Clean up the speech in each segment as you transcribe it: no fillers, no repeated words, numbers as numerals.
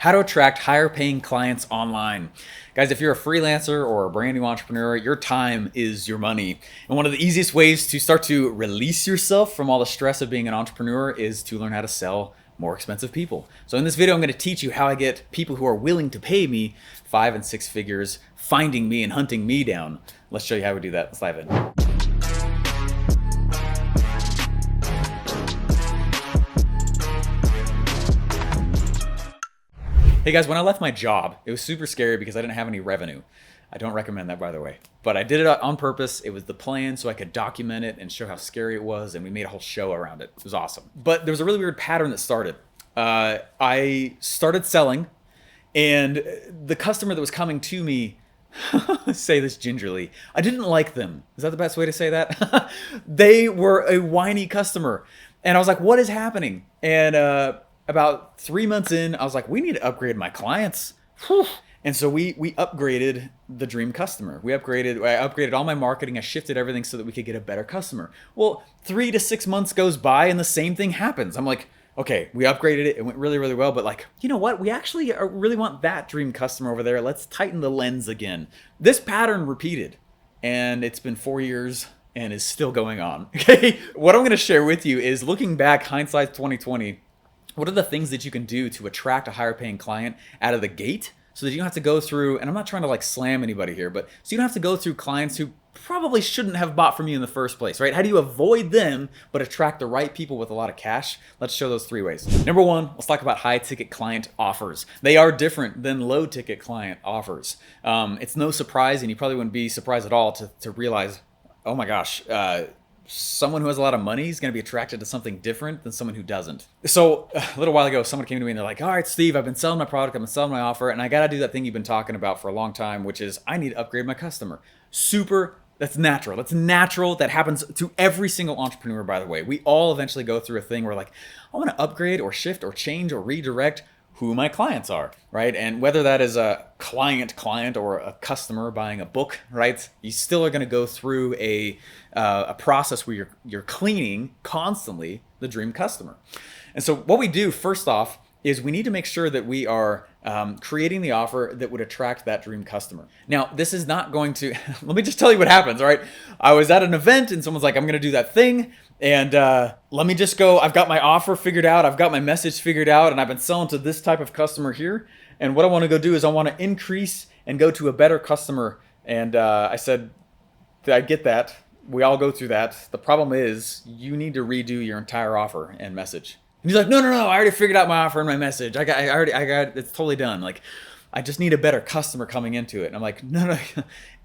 How to attract higher paying clients online. Guys, if you're a freelancer or a brand new entrepreneur, your time is your money. And one of the easiest ways to start to release yourself from all the stress of being an entrepreneur is to learn how to sell more expensive people. So in this video, I'm going to teach you how I get people who are willing to pay me 5 and 6 figures, finding me and hunting me down. Let's show you how we do that. Let's dive in. Hey guys, when I left my job, it was super scary because I didn't have any revenue. I don't recommend that, by the way. But I did it on purpose. It was the plan so I could document it and show how scary it was, and we made a whole show around it. It was awesome. But there was a really weird pattern that started. I started selling, and the customer that was coming to me, say this gingerly, I didn't like them. Is that the best way to say that? They were a whiny customer. And I was like, what is happening? And about 3 months in, I was like, we need to upgrade my clients. Whew. And so we upgraded the dream customer. I upgraded all my marketing. I shifted everything so that we could get a better customer. Well, 3 to 6 months goes by and the same thing happens. I'm like, okay, we upgraded it. It went really, really well. But like, you know what? We actually really want that dream customer over there. Let's tighten the lens again. This pattern repeated, and it's been 4 years and is still going on. Okay. What I'm going to share with you is, looking back, hindsight 2020, what are the things that you can do to attract a higher paying client out of the gate so that you don't have to go through, and I'm not trying to like slam anybody here, but so you don't have to go through clients who probably shouldn't have bought from you in the first place, right? How do you avoid them but attract the right people with a lot of cash? Let's show those 3 ways. Number 1, let's talk about high ticket client offers. They are different than low ticket client offers. It's no surprise, and you probably wouldn't be surprised at all to realize, oh my gosh, someone who has a lot of money is going to be attracted to something different than someone who doesn't. So a little while ago, someone came to me and they're like, all right, Steve, I've been selling my product, I've been selling my offer, and I got to do that thing you've been talking about for a long time, which is I need to upgrade my customer. That's natural. That's natural. That happens to every single entrepreneur, by the way. We all eventually go through a thing where like, I want to upgrade or shift or change or redirect who my clients are, right? And whether that is a client or a customer buying a book, right? You still are going to go through a process where you're cleaning constantly the dream customer. And so what we do first off is we need to make sure that we are creating the offer that would attract that dream customer. Now, this is not going to, let me just tell you what happens, all right? I was at an event and someone's like, I'm going to do that thing. And let me just go, I've got my offer figured out, I've got my message figured out, and I've been selling to this type of customer here. And what I want to go do is I want to increase and go to a better customer. And I said, I get that. We all go through that. The problem is you need to redo your entire offer and message. And he's like, no, I already figured out my offer and my message. I got it's totally done. Like, I just need a better customer coming into it. And I'm like, no.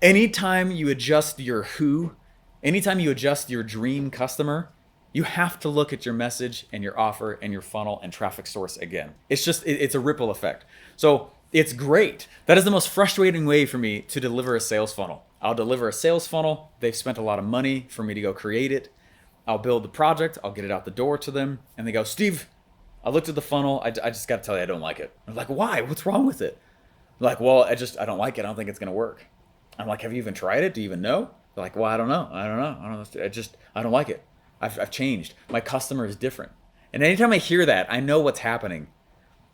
Anytime you adjust your who, anytime you adjust your dream customer, you have to look at your message and your offer and your funnel and traffic source again. It's a ripple effect. So it's great. That is the most frustrating way for me to deliver a sales funnel. I'll deliver a sales funnel. They've spent a lot of money for me to go create it. I'll build the project. I'll get it out the door to them. And they go, Steve, I looked at the funnel. I just got to tell you, I don't like it. I'm like, why? What's wrong with it? They're like, well, I don't like it. I don't think it's going to work. I'm like, have you even tried it? Do you even know? They're like, well, I don't know. I don't like it. I've changed. My customer is different. And anytime I hear that, I know what's happening.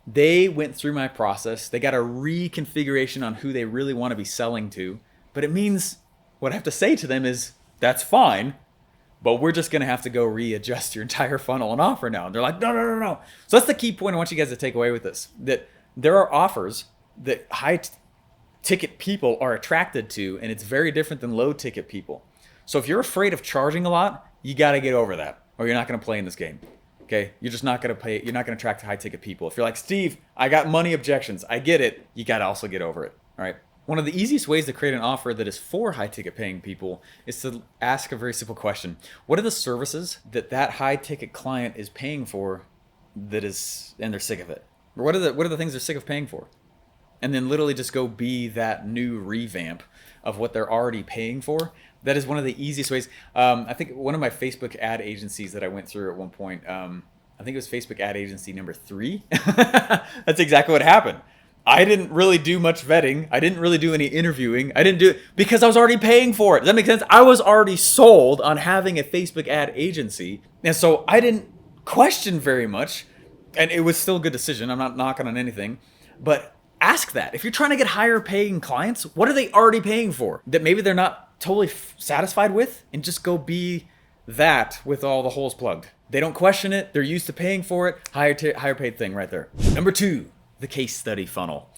They went through my process. They got a reconfiguration on who they really want to be selling to. But it means what I have to say to them is, that's fine, but we're just going to have to go readjust your entire funnel and offer now. And they're like, no. So that's the key point I want you guys to take away with this, that there are offers that high ticket people are attracted to, and it's very different than low ticket people. So if you're afraid of charging a lot, you got to get over that, or you're not going to play in this game. Okay? You're just not going to pay. You're not going to attract high ticket people. If you're like, Steve, I got money objections. I get it. You got to also get over it. All right? One of the easiest ways to create an offer that is for high ticket paying people is to ask a very simple question. What are the services that high ticket client is paying for and they're sick of it? Or what are the things they're sick of paying for? And then literally just go be that new revamp of what they're already paying for. That is one of the easiest ways. I think one of my Facebook ad agencies that I went through at one point, I think it was Facebook ad agency number 3. That's exactly what happened. I didn't really do much vetting. I didn't really do any interviewing. I didn't do it because I was already paying for it. Does that make sense? I was already sold on having a Facebook ad agency. And so I didn't question very much And it was still a good decision. I'm not knocking on anything, but ask that. If you're trying to get higher paying clients, what are they already paying for that maybe they're not totally satisfied with? And just go be that with all the holes plugged. They don't question it. They're used to paying for it. Higher paid thing right there. Number 2, the case study funnel.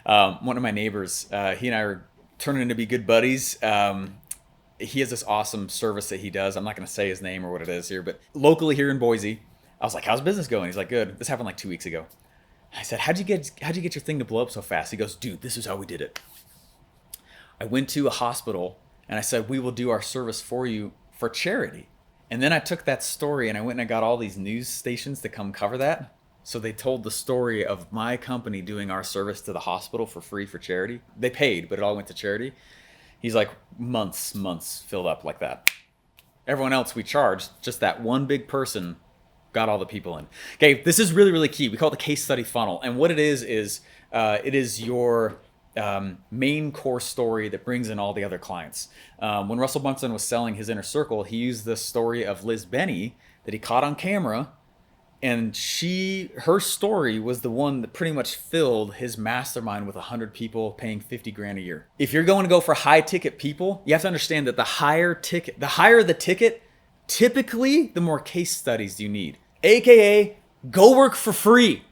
One of my neighbors, he and I are turning into be good buddies. He has this awesome service that he does. I'm not going to say his name or what it is here, but locally here in Boise, I was like, how's business going? He's like, good. This happened like 2 weeks ago. I said, how'd you get your thing to blow up so fast? He goes, dude, this is how we did it. I went to a hospital and I said, we will do our service for you for charity. And then I took that story and I went and I got all these news stations to come cover that. So they told the story of my company doing our service to the hospital for free for charity. They paid, but it all went to charity. He's like, months filled up like that. Everyone else we charged, just that one big person got all the people in. Okay, this is really, really key. We call it the case study funnel. And what it is it is your main core story that brings in all the other clients. When Russell Brunson was selling his inner circle, he used the story of Liz Benny that he caught on camera. And her story was the one that pretty much filled his mastermind with 100 people paying 50 grand a year. If you're going to go for high ticket people, you have to understand that the higher the ticket, typically the more case studies you need. AKA, go work for free.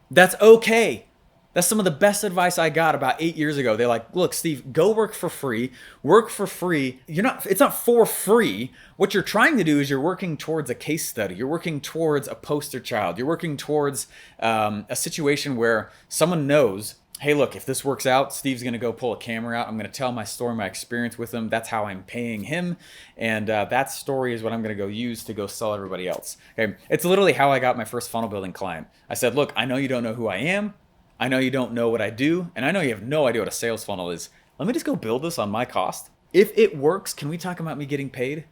That's okay. That's some of the best advice I got about 8 years ago. They're like, look, Steve, go work for free. Work for free. It's not for free. What you're trying to do is you're working towards a case study. You're working towards a poster child. You're working towards a situation where someone knows, hey, look, if this works out, Steve's going to go pull a camera out. I'm going to tell my story, my experience with him. That's how I'm paying him. And that story is what I'm going to go use to go sell everybody else. Okay, it's literally how I got my first funnel building client. I said, look, I know you don't know who I am. I know you don't know what I do, and I know you have no idea what a sales funnel is. Let me just go build this on my cost. If it works, can we talk about me getting paid?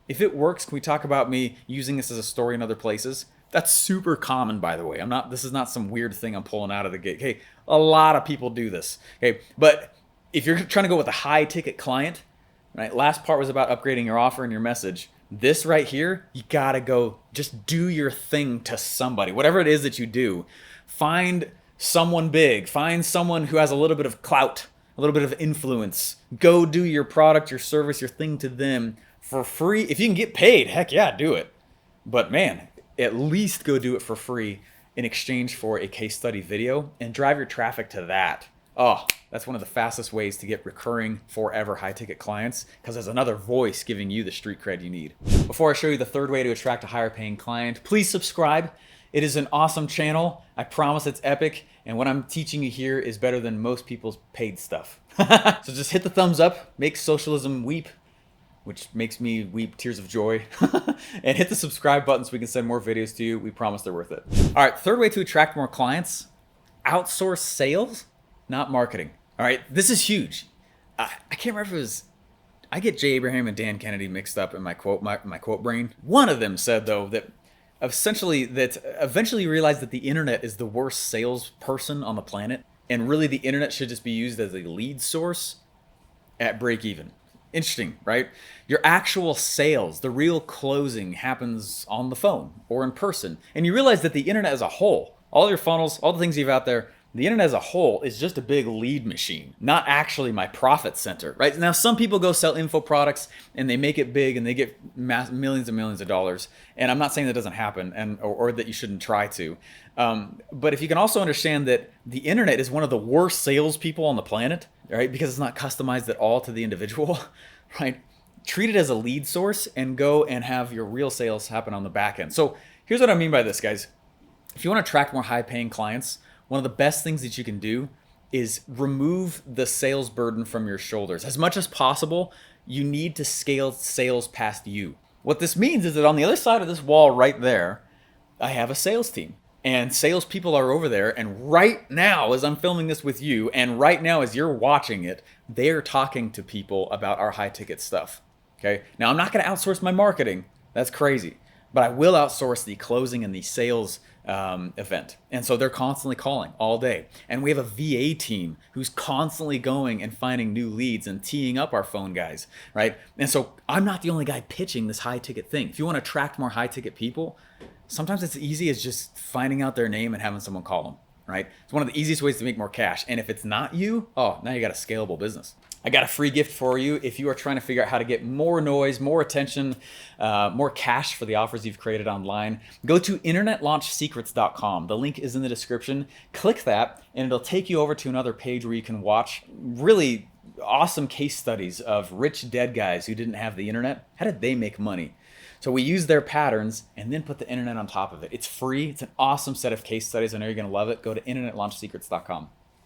If it works, can we talk about me using this as a story in other places? That's super common, by the way. This is not some weird thing I'm pulling out of the gate. Hey, a lot of people do this. Okay, but if you're trying to go with a high ticket client, right? Last part was about upgrading your offer and your message. This right here, you gotta go just do your thing to somebody. Whatever it is that you do, find someone big, find someone who has a little bit of clout, a little bit of influence. Go do your product, your service, your thing to them for free. If you can get paid, heck yeah, do it. But man, at least go do it for free in exchange for a case study video and drive your traffic to that. Oh, that's one of the fastest ways to get recurring forever high ticket clients, because there's another voice giving you the street cred you need. Before I show you the third way to attract a higher paying client, please subscribe. It is an awesome channel. I promise it's epic. And what I'm teaching you here is better than most people's paid stuff. So just hit the thumbs up, make socialism weep, which makes me weep tears of joy. And hit the subscribe button so we can send more videos to you. We promise they're worth it. All right, third way to attract more clients, outsource sales, not marketing. All right, this is huge. I can't remember if it was, I get J. Abraham and Dan Kennedy mixed up in my quote brain. One of them said, though, that eventually you realize that the internet is the worst salesperson on the planet, and really the internet should just be used as a lead source at break even. Interesting, right? Your actual sales, the real closing, happens on the phone or in person. And you realize that the internet as a whole, all your funnels, all the things you have out there, the internet as a whole is just a big lead machine, not actually my profit center, right? Now, some people go sell info products and they make it big and they get millions and millions of dollars. And I'm not saying that doesn't happen or that you shouldn't try to. But if you can also understand that the internet is one of the worst salespeople on the planet, right? Because it's not customized at all to the individual, right? Treat it as a lead source and go and have your real sales happen on the back end. So here's what I mean by this, guys. If you want to attract more high paying clients, one of the best things that you can do is remove the sales burden from your shoulders. As much as possible, you need to scale sales past you. What this means is that on the other side of this wall right there, I have a sales team. And salespeople are over there. And right now, as I'm filming this with you, and right now as you're watching it, they're talking to people about our high ticket stuff. Okay. Now, I'm not going to outsource my marketing. That's crazy. But I will outsource the closing and the sales event. And so they're constantly calling all day. And we have a VA team who's constantly going and finding new leads and teeing up our phone guys, right? And so I'm not the only guy pitching this high ticket thing. If you want to attract more high ticket people, sometimes it's easy as just finding out their name and having someone call them, right? It's one of the easiest ways to make more cash. And if it's not you, oh, now you got a scalable business. I got a free gift for you if you are trying to figure out how to get more noise, more attention, more cash for the offers you've created online. Go to internetlaunchsecrets.com. The link is in the description. Click that and it'll take you over to another page where you can watch really awesome case studies of rich dead guys who didn't have the internet. How did they make money? So we use their patterns and then put the internet on top of it. It's free. It's an awesome set of case studies. I know you're going to love it. Go to internetlaunchsecrets.com.